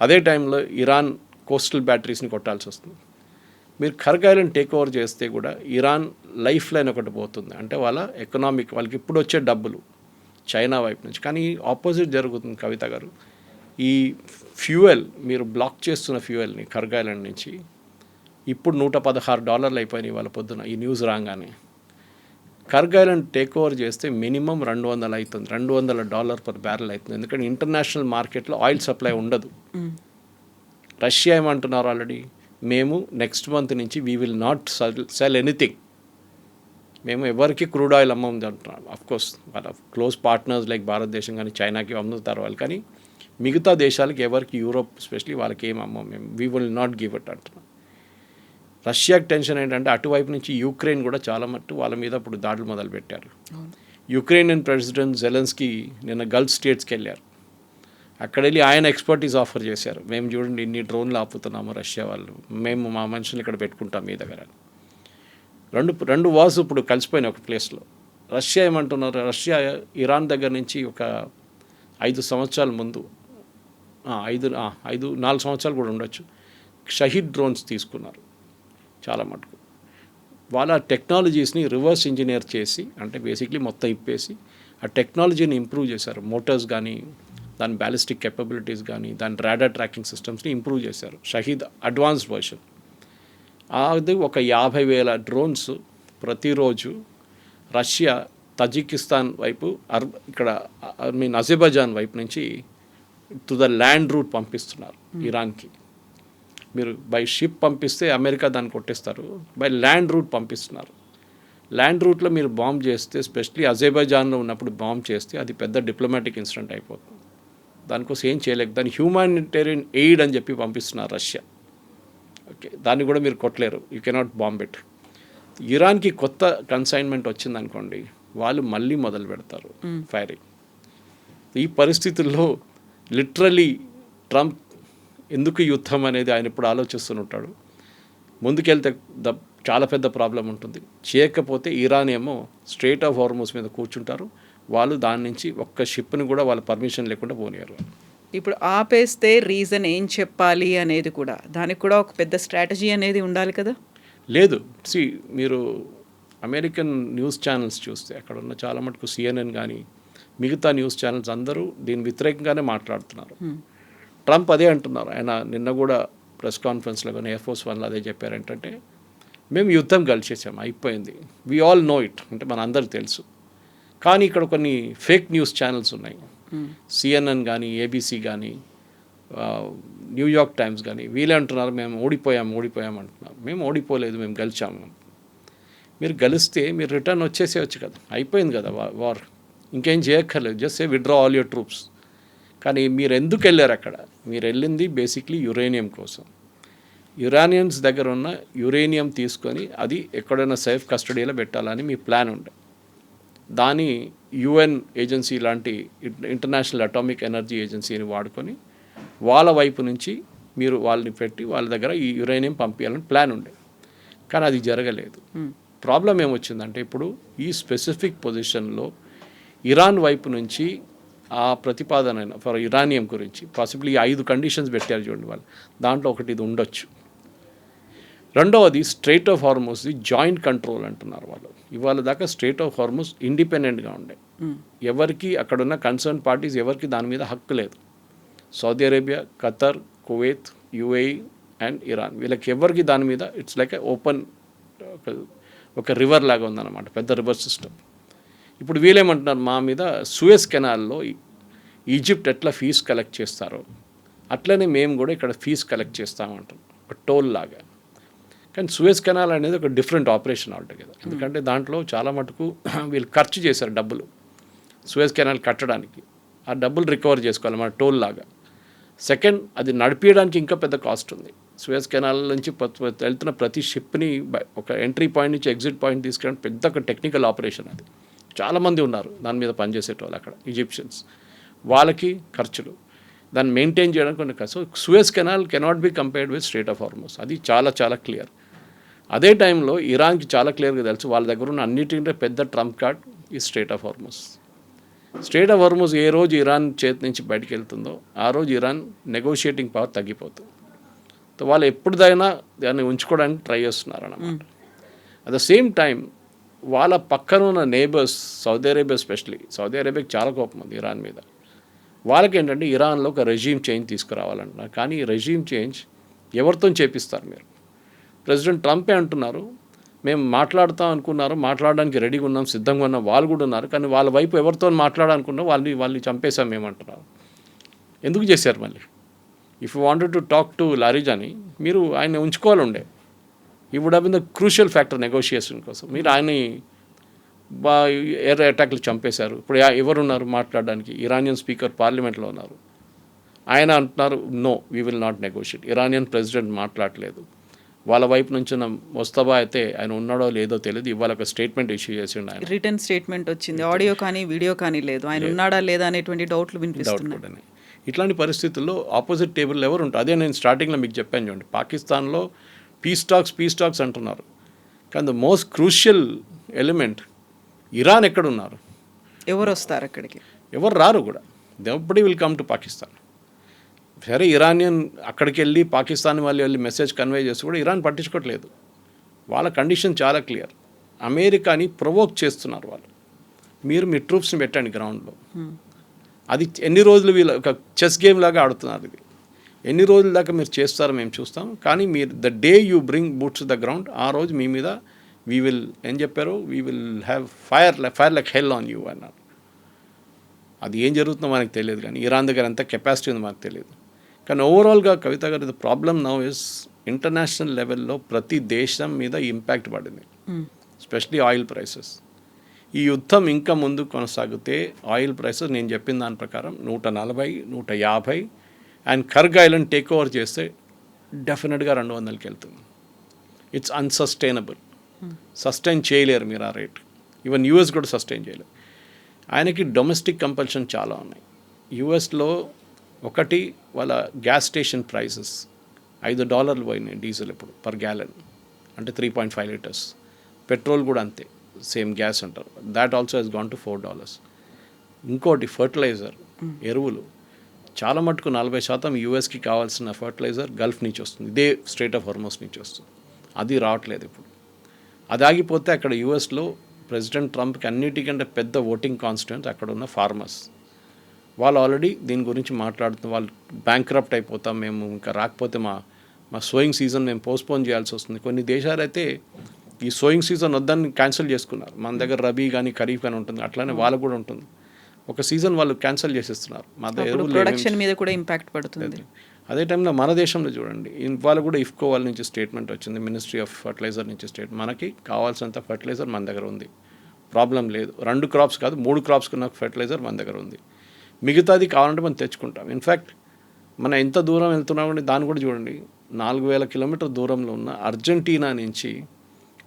అదే టైంలో ఇరాన్ కోస్టల్ బ్యాటరీస్ని కొట్టాల్సి వస్తుంది. మీరు కార్గిల్ అండ్ టేక్ ఓవర్ చేస్తే కూడా ఇరాన్ లైఫ్ లైన్ ఒకటి పోతుంది, అంటే వాళ్ళ ఎకనామిక్, వాళ్ళకి ఇప్పుడు వచ్చే డబ్బులు చైనా వైపు నుంచి. కానీ ఆపోజిట్ జరుగుతుంది కవిత గారు. ఈ ఫ్యూయల్ మీరు బ్లాక్ చేస్తున్న ఫ్యూయల్ని కార్గిల్ నుంచి ఇప్పుడు $116 అయిపోయినాయి వాళ్ళ పొద్దున ఈ న్యూస్ రాగానే. కార్గిల్ టేక్ ఓవర్ చేస్తే మినిమం 200 అవుతుంది, $200 పర్ బ్యారెల్ అవుతుంది. ఎందుకంటే ఇంటర్నేషనల్ మార్కెట్లో ఆయిల్ సప్లై ఉండదు. రష్యా ఏమంటున్నారు ఆల్రెడీ, మేము నెక్స్ట్ మంత్ నుంచి we will not cell anything, మేము ఎవరికి క్రూడ్ ఆయిల్ అమ్మం అంటున్నారు. అఫ్కోర్స్ వాళ్ళ క్లోజ్ పార్ట్నర్స్ లైక్ భారతదేశం కానీ చైనాకి అమ్ముతారు వాళ్ళు, కానీ మిగతా దేశాలకి ఎవరికి, యూరోప్ ఎస్పెషలీ వాళ్ళకి ఏం అమ్మం మేము, we will not give it అంటున్నాం. రష్యాకి టెన్షన్ ఏంటంటే అటువైపు నుంచి యుక్రెయిన్ కూడా చాలా మట్టు వాళ్ళ మీద ఇప్పుడు దాడులు మొదలుపెట్టారు. యుక్రెయిన్ ప్రెసిడెంట్ జెలెన్స్కీ నిన్న గల్ఫ్ స్టేట్స్కి వెళ్ళారు. అక్కడ వెళ్ళి ఆయన ఎక్స్పర్టీస్ ఆఫర్ చేశారు, మేము చూడండి ఇన్ని డ్రోన్లు ఆపుతున్నాము రష్యా వాళ్ళు, మేము మా మనుషులు ఇక్కడ పెట్టుకుంటాం మీ దగ్గర. రెండు వార్స్ ఇప్పుడు కలిసిపోయినాయి ఒక ప్లేస్లో. రష్యా ఏమంటున్నారు, రష్యా ఇరాన్ దగ్గర నుంచి ఒక 5 సంవత్సరాల ముందు 4 సంవత్సరాలు కూడా ఉండొచ్చు, షహీద్ డ్రోన్స్ తీసుకున్నారు చాలా మటుకు. వాళ్ళ టెక్నాలజీస్ని రివర్స్ ఇంజనీర్ చేసి, అంటే బేసిక్లీ మొత్తం ఇప్పేసి ఆ టెక్నాలజీని ఇంప్రూవ్ చేశారు. మోటార్స్ కానీ, దాని బ్యాలిస్టిక్ కెపబిలిటీస్ కానీ, దాని రాడార్ ట్రాకింగ్ సిస్టమ్స్ని ఇంప్రూవ్ చేశారు. Shahed advanced version. అది ఒక 50,000 డ్రోన్స్ ప్రతిరోజు రష్యా తజికిస్తాన్ వైపు, ఇక్కడ అజర్బైజాన్ వైపు నుంచి టు ద ల్యాండ్ రూట్ పంపిస్తున్నారు ఇరాన్కి. మీరు బై షిప్ పంపిస్తే అమెరికా దాన్ని కొట్టేస్తారు, బై ల్యాండ్ రూట్ పంపిస్తున్నారు. ల్యాండ్ రూట్లో మీరు బాంబ్ చేస్తే, స్పెషలీ అజర్బైజాన్లో ఉన్నప్పుడు బాంబ్ చేస్తే అది పెద్ద డిప్లొమాటిక్ ఇన్సిడెంట్ అయిపోతుంది. దానికోసం ఏం చేయలేక దాన్ని హ్యూమానిటేరియన్ ఎయిడ్ అని చెప్పి పంపిస్తున్నారు రష్యా. ఓకే, దాన్ని కూడా మీరు కొట్టలేరు, యూ కెనాట్ బాంబ్ ఇట్. ఇరాన్కి కొత్త కన్సైన్మెంట్ వచ్చిందనుకోండి, వాళ్ళు మళ్ళీ మొదలు పెడతారు ఫైరింగ్. ఈ పరిస్థితుల్లో లిటరలీ ట్రంప్ ఎందుకు యుద్ధం అనేది ఆయన ఇప్పుడు ఆలోచిస్తుంటాడు. ముందుకెళ్తే చాలా పెద్ద ప్రాబ్లం ఉంటుంది. చేయకపోతే ఇరాన్ ఏమో స్ట్రెయిట్ ఆఫ్ హార్మోస్ మీద కూర్చుంటారు, వాళ్ళు దాని నుంచి ఒక్క షిప్ని కూడా వాళ్ళ పర్మిషన్ లేకుండా పోనీయారు. ఇప్పుడు ఆపేస్తే రీజన్ ఏం చెప్పాలి అనేది కూడా, దానికి కూడా ఒక పెద్ద స్ట్రాటజీ అనేది ఉండాలి కదా. లేదు, మీరు అమెరికన్ న్యూస్ ఛానల్స్ చూస్తే అక్కడ ఉన్న చాలా మటుకు CNN కానీ మిగతా న్యూస్ ఛానల్స్ అందరూ దీని వ్యతిరేకంగానే మాట్లాడుతున్నారు. ట్రంప్ అదే అంటున్నారు. ఆయన నిన్న కూడా ప్రెస్ కాన్ఫరెన్స్లో కానీ ఎయిర్ ఫోర్స్ వన్లో అదే చెప్పారు, ఏంటంటే మేము యుద్ధం గెలిచేసాము, అయిపోయింది, వీ ఆల్ నో ఇట్, అంటే మన అందరికి తెలుసు. కానీ ఇక్కడ కొన్ని ఫేక్ న్యూస్ ఛానల్స్ ఉన్నాయి, CNN కానీ ABC కానీ న్యూయార్క్ టైమ్స్ కానీ వీళ్ళే అంటున్నారు మేము ఓడిపోయాం అంటున్నారు. మేము ఓడిపోలేదు, మేము గెలిచాము. మీరు గెలిస్తే మీరు రిటర్న్ వచ్చేసేయచ్చు కదా, అయిపోయింది కదా వార్, ఇంకేం చేయక్కర్లేదు, just say withdraw all your troops. కానీ మీరు ఎందుకు వెళ్ళారు అక్కడ? మీరు వెళ్ళింది బేసిక్లీ యురేనియం కోసం. యురానియన్స్ దగ్గర ఉన్న యురేనియం తీసుకొని అది ఎక్కడైనా సేఫ్ కస్టడీలో పెట్టాలని మీ ప్లాన్ ఉండే. దాని యుఎన్ ఏజెన్సీ లాంటి ఇంటర్నేషనల్ అటామిక్ ఎనర్జీ ఏజెన్సీని వాడుకొని వాళ్ళ వైపు నుంచి మీరు వాళ్ళని పెట్టి వాళ్ళ దగ్గర ఈ యురేనియం పంపించాలని ప్లాన్ ఉండే. కానీ అది జరగలేదు. ప్రాబ్లం ఏమొచ్చిందంటే ఇప్పుడు ఈ స్పెసిఫిక్ పొజిషన్లో ఇరాన్ వైపు నుంచి ఆ ప్రతిపాదన ఫర్ ఇరానియం గురించి పాసిబుల్లీ 5 కండిషన్స్ పెట్టారు చూడండి వాళ్ళు. దాంట్లో ఒకటి ఇది ఉండొచ్చు. రెండవది స్ట్రెయిట్ ఆఫ్ హార్మోస్ది జాయింట్ కంట్రోల్ అంటున్నారు వాళ్ళు. ఇవాళ దాకా స్ట్రెయిట్ ఆఫ్ హార్మోస్ ఇండిపెండెంట్గా ఉండే, ఎవరికి అక్కడున్న కన్సర్న్ పార్టీస్ ఎవరికి దాని మీద హక్కు లేదు. Saudi Arabia, Qatar, Kuwait, UAE and Iran, వీళ్ళకి ఎవరికి దాని మీద ఇట్స్ లైక్ ఓపెన్ ఒక రివర్ లాగా ఉందన్నమాట, పెద్ద రివర్ సిస్టమ్. ఇప్పుడు వీళ్ళేమంటున్నారు, మా మీద సూయజ్ కెనాల్లో ఈజిప్ట్ ఎట్లా ఫీజు కలెక్ట్ చేస్తారో అట్లనే మేము కూడా ఇక్కడ ఫీజు కలెక్ట్ చేస్తామంటాం, ఒక టోల్ లాగా. కానీ సూయజ్ కెనాల్ అనేది ఒక డిఫరెంట్ ఆపరేషన్ ఆల్టుగెదర్. ఎందుకంటే దాంట్లో చాలా మటుకు వీళ్ళు ఖర్చు చేశారు డబ్బులు సూయజ్ కెనాల్ కట్టడానికి. ఆ డబ్బులు రికవర్ చేసుకోవాలి మన టోల్ లాగా. సెకండ్, అది నడిపించడానికి ఇంకా పెద్ద కాస్ట్ ఉంది. సూయజ్ కెనాల్ నుంచి వెళ్తున్న ప్రతి షిప్ని ఒక ఎంట్రీ పాయింట్ నుంచి ఎగ్జిట్ పాయింట్ తీసుకెళ్ళడం పెద్ద ఒక టెక్నికల్ ఆపరేషన్. అది చాలామంది ఉన్నారు దాని మీద పనిచేసేటోళ్ళు అక్కడ, ఈజిప్షియన్స్. వాళ్ళకి ఖర్చులు, దాన్ని మెయింటైన్ చేయడానికి కొన్ని ఖర్చు. Suez canal cannot be compared with straight of హార్మోస్, అది చాలా చాలా క్లియర్. అదే టైంలో ఇరాన్కి చాలా క్లియర్గా తెలుసు వాళ్ళ దగ్గర ఉన్న అన్నిటికంటే పెద్ద ట్రంప్ కార్డ్ ఈ strait of Hormuz. Strait of Hormuz ఏ రోజు ఇరాన్ చేతి నుంచి బయటకు వెళ్తుందో ఆ రోజు ఇరాన్ నెగోషియేటింగ్ పవర్ తగ్గిపోతుంది. వాళ్ళు ఎప్పుడుదైనా దాన్ని ఉంచుకోవడానికి ట్రై చేస్తున్నారు అన్నమాట. అట్ ద సేమ్ టైం వాళ్ళ పక్కన ఉన్న neighbours, Saudi Arabia especially, Saudi అరేబియాకి చాలా కోపం ఉంది ఇరాన్ మీద. వాళ్ళకి ఏంటంటే ఇరాన్లో ఒక రెజీమ్ చేంజ్ తీసుకురావాలంటున్నారు. కానీ ఈ రెజీమ్ చేంజ్ ఎవరితో చేపిస్తారు మీరు? ప్రెసిడెంట్ ట్రంపే అంటున్నారు మేము మాట్లాడుతాం అనుకున్నారు, మాట్లాడడానికి రెడీగా ఉన్నాం, సిద్ధంగా ఉన్నాం, వాళ్ళు కూడా ఉన్నారు. కానీ వాళ్ళ వైపు ఎవరితో మాట్లాడాలనుకున్నా వాళ్ళని చంపేశాం మేమంటున్నారు. ఎందుకు చేశారు మళ్ళీ? If you wanted to talk to Larijani, మీరు ఆయన ఉంచుకోవాలి ఉండే. He would have been the crucial factor negotiation కోసం. మీరు ఆయన్ని ఎయిర్ అటాక్లు చంపేశారు. ఇప్పుడు ఎవరున్నారు మాట్లాడడానికి? ఇరానియన్ స్పీకర్ పార్లమెంట్లో ఉన్నారు. ఆయన అంటున్నారు no we will not negotiate. Iranian president మాట్లాడలేదు. వాళ్ళ వైపు నుంచి ముస్తఫా అయితే ఆయన ఉన్నాడో లేదో తెలియదు. ఇవాళ ఒక స్టేట్మెంట్ ఇష్యూ చేసిండు ఆయన, రిటర్న్ స్టేట్మెంట్ వచ్చింది. ఆడియో కానీ వీడియో కానీ లేదు. ఆయన ఉన్నాడా లేదా అనేటువంటి డౌట్లు వినిపిస్తున్నాయి. ఇట్లాంటి పరిస్థితుల్లో ఆపోజిట్ టేబుల్ ఎవరు ఉంటారు? అదే నేను స్టార్టింగ్లో మీకు చెప్పాను చూడండి, పాకిస్తాన్లో పీస్ టాక్స్ అంటున్నారు. కానీ the most crucial element Iran ఎక్కడున్నారు? ఎవరు వస్తారు అక్కడికి? ఎవరు రారు కూడా. Nobody will come to Pakistan. సరే ఇరానియన్ అక్కడికి వెళ్ళి పాకిస్తాన్ వాళ్ళు వెళ్ళి మెసేజ్ కన్వే చేసి కూడా ఇరాన్ పట్టించుకోవట్లేదు. వాళ్ళ కండిషన్ చాలా క్లియర్. అమెరికాని ప్రొవోక్ చేస్తున్నారు వాళ్ళు. మీరు మీ ట్రూప్స్ని పెట్టండి గ్రౌండ్లో. అది ఎన్ని రోజులు వీళ్ళు ఒక చెస్ గేమ్ లాగా ఆడుతున్నారు. ఇది ఎన్ని రోజుల దాకా మీరు చేస్తారో మేము చూస్తాం. కానీ మీరు the day you bring boots the ground, ఆ రోజు మీ మీద వీ విల్ ఏం చెప్పారు, we will have fire like hell on you అన్నారు. అది ఏం జరుగుతుందో మనకు తెలియదు. కానీ ఇరాన్ దగ్గర ఎంత కెపాసిటీ ఉందో మనకు తెలియదు. కానీ ఓవరాల్గా కవిత గారు, the problem now is international లెవెల్లో ప్రతి దేశం మీద ఇంపాక్ట్ పడింది, ఎస్పెషలీ ఆయిల్ ప్రైసెస్. ఈ యుద్ధం ఇంకా ముందు కొనసాగితే ఆయిల్ ప్రైసెస్ నేను చెప్పిన దాని ప్రకారం 140, 150 అండ్ కర్గ్ ఐలాండ్ టేక్ ఓవర్ చేస్తే డెఫినెట్గా 200కి వెళ్తుంది. It's unsustainable. సస్టైన్ చేయలేరు మీరు ఆ రేట్. ఈవెన్ యూఎస్ కూడా సస్టైన్ చేయలేరు. ఆయనకి డొమెస్టిక్ కంపల్షన్ చాలా ఉన్నాయి. యూఎస్లో ఒకటి వాళ్ళ గ్యాస్ స్టేషన్ ప్రైసెస్ $5 పోయినాయి డీజిల్ ఇప్పుడు పర్ గ్యాలన్, అంటే 3.5 లీటర్స్. పెట్రోల్ కూడా అంతే, సేమ్ గ్యాస్ అంటారు, that also has gone to $4. ఇంకోటి ఫర్టిలైజర్, ఎరువులు చాలా మటుకు 40% యూఎస్కి కావాల్సిన ఫర్టిలైజర్ గల్ఫ్ నుంచి వస్తుంది, ఇదే స్ట్రెయిట్ ఆఫ్ హార్మోస్ నుంచి వస్తుంది. అది రావట్లేదు ఇప్పుడు. అది ఆగిపోతే అక్కడ యూఎస్లో ప్రెసిడెంట్ ట్రంప్కి అన్నిటికంటే పెద్ద ఓటింగ్ కాన్స్టిట్యూన్స్ అక్కడ ఉన్న ఫార్మర్స్. వాళ్ళు ఆల్రెడీ దీని గురించి మాట్లాడుతున్న, వాళ్ళు బ్యాంక్రప్ట్ అయిపోతాం మేము, ఇంకా రాకపోతే మా సోయింగ్ సీజన్ మేము పోస్ట్పోన్ చేయాల్సి వస్తుంది. కొన్ని దేశాలు అయితే ఈ సోయింగ్ సీజన్ వద్దని క్యాన్సిల్ చేసుకున్నారు. మన దగ్గర రబీ కానీ ఖరీఫ్ కానీ ఉంటుంది, అట్లానే వాళ్ళకు కూడా ఉంటుంది. ఒక సీజన్ వాళ్ళు క్యాన్సిల్ చేసేస్తున్నారు. మా ఎరువులు ప్రొడక్షన్ మీద కూడా ఇంపాక్ట్ పడుతుంది. అదే టైంలో మన దేశంలో చూడండి, ఇవాళ కూడా ఇఫ్కో వాళ్ళ నుంచి స్టేట్మెంట్ వచ్చింది, మినిస్ట్రీ ఆఫ్ ఫర్టిలైజర్ నుంచి మనకి కావాల్సినంత ఫర్టిలైజర్ మన దగ్గర ఉంది, ప్రాబ్లం లేదు. 2 క్రాప్స్ కాదు 3 క్రాప్స్కి నాకు ఫర్టిలైజర్ మన దగ్గర ఉంది, మిగతాది కావాలంటే మనం తెచ్చుకుంటాం. ఇన్ఫ్యాక్ట్ మనం ఎంత దూరం వెళ్తున్నామంటే దాన్ని కూడా చూడండి, 4000 కిలోమీటర్ దూరంలో ఉన్న అర్జెంటీనా నుంచి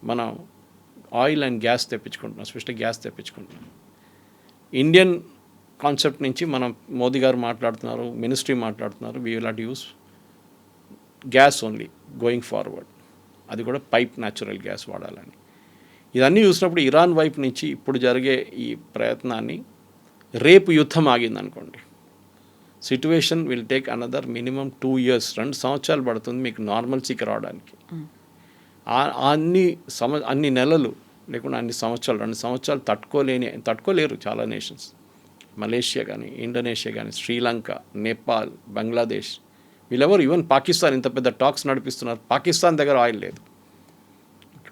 మనం ఆయిల్ అండ్ గ్యాస్ తెప్పించుకుంటున్నాం, స్పెషల్లీ గ్యాస్ తెప్పించుకుంటున్నాం. ఇండియన్ కాన్సెప్ట్ నుంచి మనం మోదీ గారు మాట్లాడుతున్నారు, మినిస్ట్రీ మాట్లాడుతున్నారు, we will not use gas only going forward, అది కూడా పైప్ న్యాచురల్ గ్యాస్ వాడాలని. ఇదన్నీ చూసినప్పుడు ఇరాన్ వైపు నుంచి ఇప్పుడు జరిగే ఈ ప్రయత్నాన్ని, రేపు యుద్ధం ఆగిందనుకోండి, situation will take another minimum 2 years, 2 సంవత్సరాలు పడుతుంది మీకు నార్మల్సీకి రావడానికి. అన్ని నెలలు లేకుండా అన్ని సంవత్సరాలు, 2 సంవత్సరాలు తట్టుకోలేరు చాలా నేషన్స్. మలేషియా కానీ, ఇండోనేషియా కానీ, శ్రీలంక, నేపాల్, బంగ్లాదేశ్, వీళ్ళెవరు, ఈవెన్ పాకిస్తాన్ ఇంత పెద్ద టాక్స్ నడిపిస్తున్నారు, పాకిస్తాన్ దగ్గర ఆయిల్ లేదు,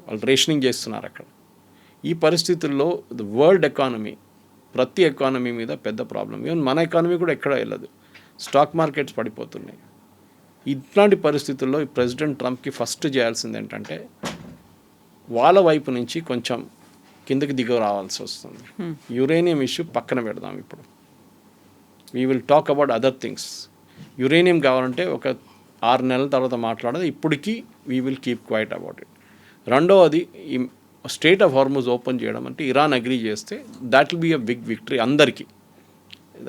వాళ్ళు రేషనింగ్ చేస్తున్నారు అక్కడ. ఈ పరిస్థితుల్లో వరల్డ్ ఎకానమీ, ప్రతి ఎకానమీ మీద పెద్ద ప్రాబ్లం. ఈవెన్ మన ఎకానమీ కూడా ఎక్కడ వెళ్ళదు, స్టాక్ మార్కెట్స్ పడిపోతున్నాయి. ఇట్లాంటి పరిస్థితుల్లో ఈ ప్రెసిడెంట్ ట్రంప్కి ఫస్ట్ చేయాల్సింది ఏంటంటే వాళ్ళ వైపు నుంచి కొంచెం కిందకి దిగు రావాల్సి వస్తుంది. యురేనియం ఇష్యూ పక్కన పెడదాం, ఇప్పుడు we will talk about other things. Uranium కావాలంటే ఒక 6 నెలల తర్వాత మాట్లాడదు, ఇప్పటికీ we will keep quiet about it. రెండవది, ఈ స్టేట్ ఆఫ్ హార్మోజ్ ఓపెన్ చేయడం అంటే ఇరాన్ అగ్రీ చేస్తే that will be a big victory అందరికీ,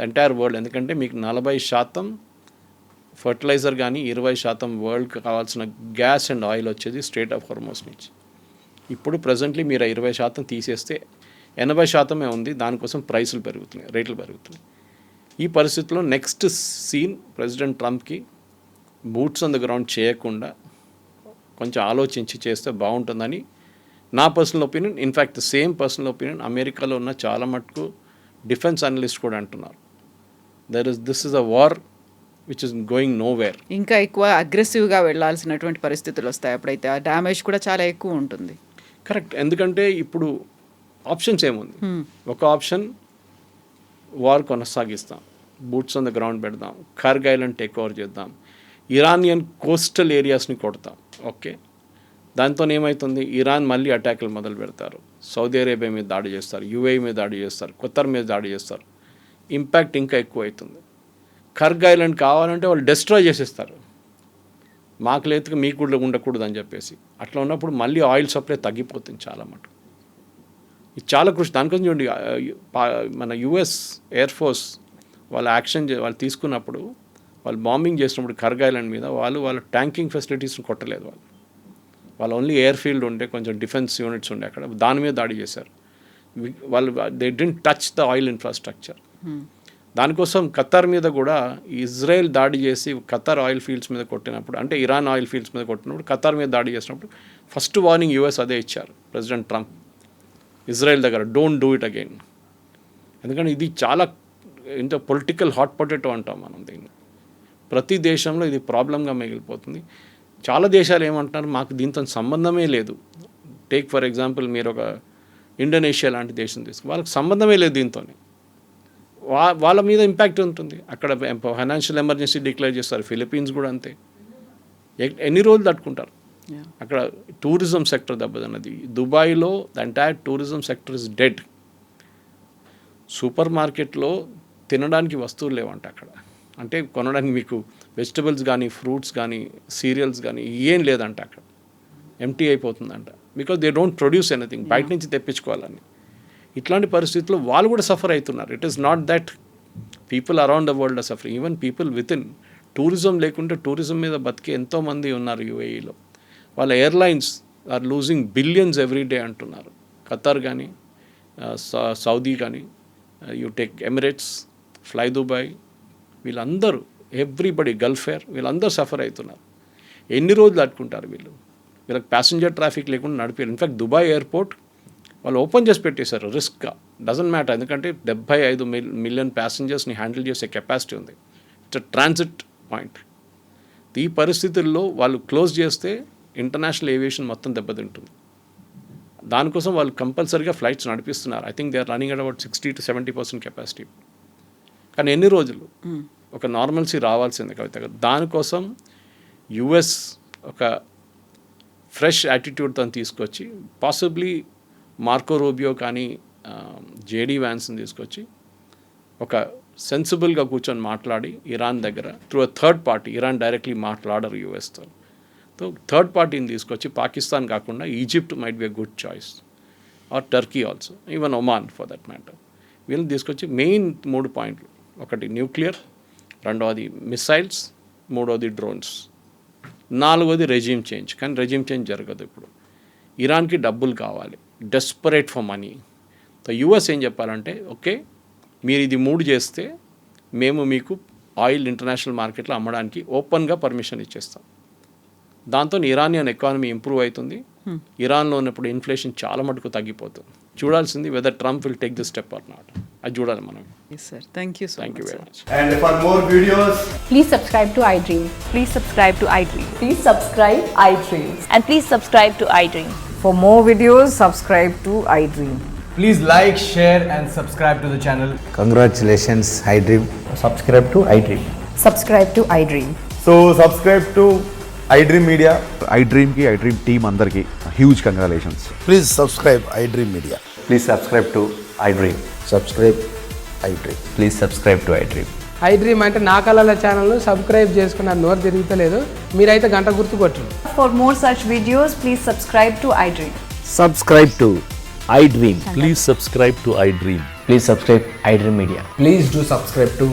ఎంటైర్ వరల్డ్. ఎందుకంటే మీకు 40% ఫర్టిలైజర్ కానీ 20% వరల్డ్కి కావాల్సిన గ్యాస్ అండ్ ఆయిల్ వచ్చేది స్టేట్ ఆఫ్ హార్మోజ్ నుంచి. ఇప్పుడు ప్రజెంట్లీ మీరు 20% తీసేస్తే 80% ఉంది, దానికోసం ప్రైసులు పెరుగుతున్నాయి, రేట్లు పెరుగుతున్నాయి. ఈ పరిస్థితుల్లో నెక్స్ట్ సీన్ ప్రెసిడెంట్ ట్రంప్కి బూట్స్ ఆన్ ద గ్రౌండ్ చేయకుండా కొంచెం ఆలోచించి చేస్తే బాగుంటుందని నా personal opinion. In fact same personal opinion అమెరికాలో ఉన్న చాలా మటుకు డిఫెన్స్ అనలిస్ట్ కూడా అంటున్నారు. This is a war which is going nowhere. ఇంకా ఎక్కువ అగ్రెసివ్గా వెళ్ళాల్సినటువంటి పరిస్థితులు వస్తాయి, అప్పుడైతే ఆ డ్యామేజ్ కూడా చాలా ఎక్కువ ఉంటుంది. కరెక్ట్, ఎందుకంటే ఇప్పుడు ఆప్షన్స్ ఏముంది, ఒక ఆప్షన్ వార్ కొనసాగిస్తాం, బూట్స్ ఆన్ ద గ్రౌండ్ పెడదాం, కార్గ్ ఐలాండ్ టేక్ ఓవర్ చేద్దాం, ఇరానియన్ కోస్టల్ ఏరియాస్ని కొడతాం. ఓకే, దాంతో ఏమవుతుంది, ఇరాన్ మళ్ళీ అటాకులు మొదలు పెడతారు, సౌదీ అరేబియా మీద దాడి చేస్తారు, యుఏఈ మీద దాడి చేస్తారు, ఖతర్ మీద దాడి చేస్తారు, ఇంపాక్ట్ ఇంకా ఎక్కువ అవుతుంది. కార్గ్ ఐలాండ్ కావాలంటే వాళ్ళు డిస్ట్రాయ్ చేసేస్తారు, మాకు లేదుగా మీకు కూడా ఉండకూడదు అని చెప్పేసి. అట్లా ఉన్నప్పుడు మళ్ళీ ఆయిల్ సప్లై తగ్గిపోతుంది చాలా మటుకు. ఇది చాలా కృషి. దానికోసం చూడండి, మన యుఎస్ ఎయిర్ ఫోర్స్ వాళ్ళు తీసుకున్నప్పుడు, వాళ్ళు బాంబింగ్ చేసినప్పుడు కార్గ్ ఐలాండ్ మీద వాళ్ళ ట్యాంకింగ్ ఫెసిలిటీస్ని కొట్టలేదు. వాళ్ళు ఓన్లీ ఎయిర్ ఫీల్డ్ ఉండే కొంచెం డిఫెన్స్ యూనిట్స్ ఉండే అక్కడ, దాని మీద దాడి చేశారు. They didn't touch the oil infrastructure. దానికోసం ఖతర్ మీద కూడా ఇజ్రాయెల్ దాడి చేసి ఖతర్ ఆయిల్ ఫీల్డ్స్ మీద కొట్టినప్పుడు, అంటే ఇరాన్ ఆయిల్ ఫీల్డ్స్ మీద కొట్టినప్పుడు, ఖతర్ మీద దాడి చేసినప్పుడు ఫస్ట్ వార్నింగ్ యూఎస్ అదే ఇచ్చారు ప్రెసిడెంట్ ట్రంప్ ఇజ్రాయెల్ దగ్గర, డోంట్ డూ ఇట్ అగైన్. ఎందుకంటే ఇది చాలా ఇంత పొలిటికల్ హాట్ పొటాటో అంటాం మనం దీన్ని. ప్రతి దేశంలో ఇది ప్రాబ్లంగా మిగిలిపోతుంది. చాలా దేశాలు ఏమంటున్నారు, మాకు దీంతో సంబంధమే లేదు. టేక్ ఫర్ ఎగ్జాంపుల్ మీరు ఒక ఇండోనేషియా లాంటి దేశం తీసుకు, వాళ్ళకి సంబంధమే లేదు దీంతో, వాళ్ళ మీద ఇంపాక్ట్ ఉంటుంది. అక్కడ ఫైనాన్షియల్ ఎమర్జెన్సీ డిక్లేర్ చేస్తారు. ఫిలిప్పీన్స్ కూడా అంతే. ఎన్ని రోజులు తట్టుకుంటారు అక్కడ. టూరిజం సెక్టర్ దెబ్బతిన్నది. దుబాయ్లో the entire tourism sector is dead. Super మార్కెట్లో తినడానికి వస్తువులు లేవంట అక్కడ, అంటే కొనడానికి మీకు వెజిటబుల్స్ కానీ, ఫ్రూట్స్ కానీ, సీరియల్స్ కానీ ఏం లేదంట అక్కడ, ఎంటీ అయిపోతుందంట. Because they don't produce anything, బయట నుంచి తెప్పించుకోవాలని. ఇట్లాంటి పరిస్థితుల్లో వాళ్ళు కూడా సఫర్ అవుతున్నారు. It is not that people around the world are suffering, even people within. Tourism లేకుంటే టూరిజం మీద బతికే ఎంతోమంది ఉన్నారు యుఏఈలో. వాళ్ళ airlines are losing billions every day అంటున్నారు. ఖతర్ కానీ, సౌదీ కానీ, you take Emirates, fly Dubai, వీళ్ళందరూ ఎవ్రీబడి, గల్ఫ్ ఎయిర్, వీళ్ళందరూ సఫర్ అవుతున్నారు. ఎన్ని రోజులు అట్టుకుంటారు వీళ్ళకి ప్యాసింజర్ ట్రాఫిక్ లేకుండా నడిపారు. ఇన్ఫ్యాక్ట్ దుబాయ్ ఎయిర్పోర్ట్ వాళ్ళు ఓపెన్ చేసి పెట్టేశారు రిస్క్గా. డజంట్ మ్యాటర్, ఎందుకంటే 75 మిలియన్ ప్యాసింజర్స్ని హ్యాండిల్ చేసే కెపాసిటీ ఉంది. It's transit point. ఈ పరిస్థితుల్లో వాళ్ళు క్లోజ్ చేస్తే ఇంటర్నేషనల్ ఏవియేషన్ మొత్తం దెబ్బతింటుంది. దానికోసం వాళ్ళు కంపల్సరీగా ఫ్లైట్స్ నడిపిస్తున్నారు. I think they are running at about 60-70% capacity. కానీ ఎన్ని రోజులు ఒక నార్మల్సీ రావాల్సిందే కవిత గారు. దానికోసం యుఎస్ ఒక ఫ్రెష్ యాటిట్యూడ్తో తీసుకొచ్చి పాసిబ్లీ మార్కో రూబియో కానీ జేడీ వ్యాన్స్ని తీసుకొచ్చి ఒక సెన్సిబుల్గా కూర్చొని మాట్లాడి ఇరాన్ దగ్గర through a third party, Iran directly మాట్లాడరు యూఎస్తో, సో థర్డ్ పార్టీని తీసుకొచ్చి పాకిస్తాన్ కాకుండా Egypt might be a good choice, or Turkey also, even Oman for that matter. వీళ్ళని తీసుకొచ్చి మెయిన్ 3 పాయింట్లు, ఒకటి న్యూక్లియర్, రెండవది మిసైల్స్, మూడవది డ్రోన్స్, నాలుగోది రెజీమ్ చేంజ్. కానీ రెజీమ్ చేంజ్ జరగదు ఇప్పుడు. ఇరాన్కి డబ్బులు కావాలి, desperate for money. So US ఏం చెప్పాలంటే, ఓకే మీరు ఇది 3 చేస్తే మేము మీకు ఆయిల్ ఇంటర్నేషనల్ మార్కెట్లో అమ్మడానికి ఓపెన్గా పర్మిషన్ ఇచ్చేస్తాం. దాంతో ఇరానియన్ ఎకానమీ ఇంప్రూవ్ అవుతుంది. ఇరాన్లో ఉన్నప్పుడు ఇన్ఫ్లేషన్ చాలా మటుకు తగ్గిపోతుంది. చూడాల్సింది whether Trump will take this step or not. అది చూడాలి మనం. Yes, sir. Thank you so thank you much, very sir. Much. And for more videos, Please subscribe to iDream. Please subscribe to iDream. Please subscribe iDream. And please subscribe to iDream. For more videos, subscribe to iDream. please like, share, and subscribe to the channel. Congratulations, iDream. Subscribe to iDream. Subscribe to iDream. So subscribe to iDream Media. iDream की iDream team अंदर की huge congratulations. Please subscribe iDream Media. Please subscribe to iDream. Subscribe iDream. Please subscribe to iDream. iDream అంటే నా కళల ఛానల్ను సబ్స్క్రైబ్ చేసుకున్న నోరు తిరుగుతలేదు, మీరైతే గంట గుర్తు కొట్టండి. For more such videos, please subscribe to iDream. Subscribe to iDream. Please subscribe to iDream. Please subscribe iDream Media. Please do subscribe to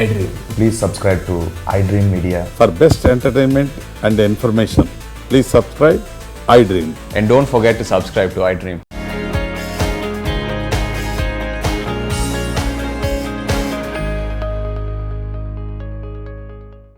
iDream. Please subscribe to iDream Media. For best entertainment and information, please subscribe iDream. And don't forget to subscribe to iDream.